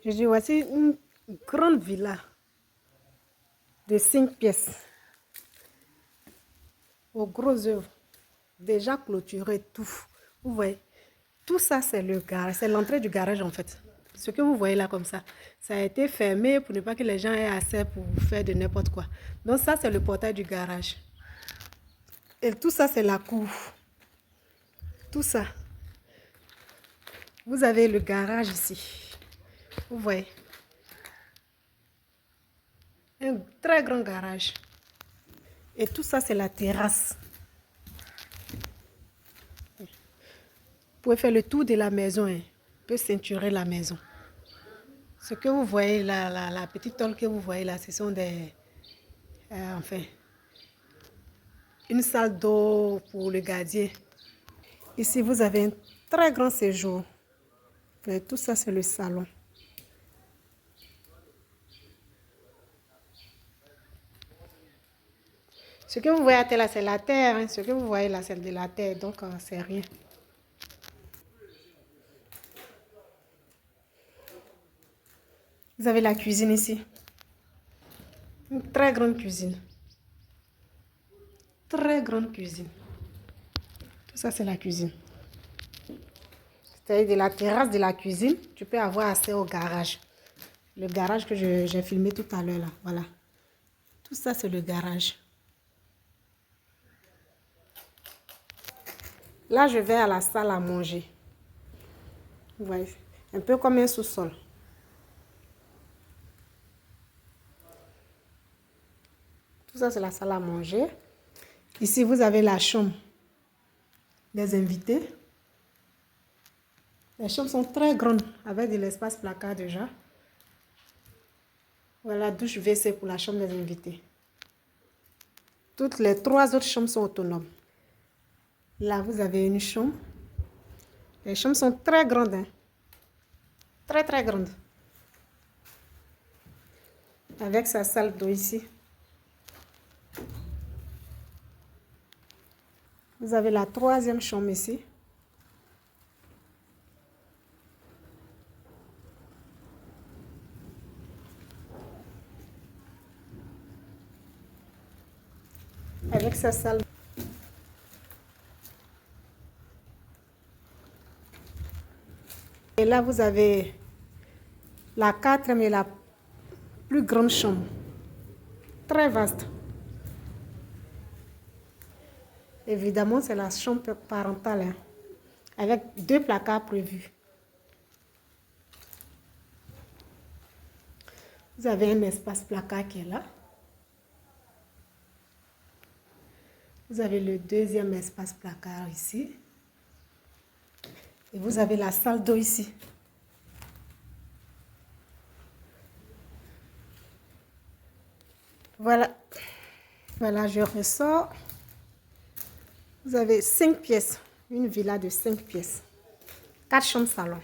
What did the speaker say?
Je dis, voici une grande villa de 5 pièces. Aux gros œuvres. Déjà clôturé, tout. Vous voyez, tout ça, c'est le garage. C'est l'entrée du garage, en fait. Ce que vous voyez là, comme ça a été fermé pour ne pas que les gens aient accès pour faire de n'importe quoi. Donc ça, c'est le portail du garage. Et tout ça, c'est la cour. Tout ça. Vous avez le garage ici. Vous voyez. Un très grand garage. Et tout ça, c'est la terrasse. Vous pouvez faire le tour de la maison. Vous pouvez ceinturer la maison. Ce que vous voyez là, la petite tôle que vous voyez là, ce sont des... enfin, une salle d'eau pour le gardien. Ici, vous avez un très grand séjour. Et tout ça, c'est le salon. Ce que vous voyez là, c'est la terre. Hein. Ce que vous voyez là, c'est de la terre. Donc, c'est rien. Vous avez la cuisine ici. Une très grande cuisine. Très grande cuisine. Tout ça, c'est la cuisine. C'est-à-dire de la terrasse de la cuisine, tu peux avoir accès au garage. Le garage que j'ai filmé tout à l'heure là. Voilà. Tout ça, c'est le garage. Là, je vais à la salle à manger. Vous voyez, un peu comme un sous-sol. Tout ça, c'est la salle à manger. Ici, vous avez la chambre des invités. Les chambres sont très grandes, avec de l'espace placard déjà. Voilà, douche WC pour la chambre des invités. Toutes les 3 autres chambres sont autonomes. Là, vous avez une chambre. Les chambres sont très grandes. Hein. Très, très grandes. Avec sa salle d'eau ici. Vous avez la 3e chambre ici. Avec sa salle. Et là, vous avez la 4e et la plus grande chambre. Très vaste. Évidemment, c'est la chambre parentale. Hein, avec 2 placards prévus. Vous avez un espace placard qui est là. Vous avez le 2e espace placard ici. Et vous avez la salle d'eau ici. Voilà. Voilà, je ressors. Vous avez 5 pièces. Une villa de 5 pièces. 4 chambres salon.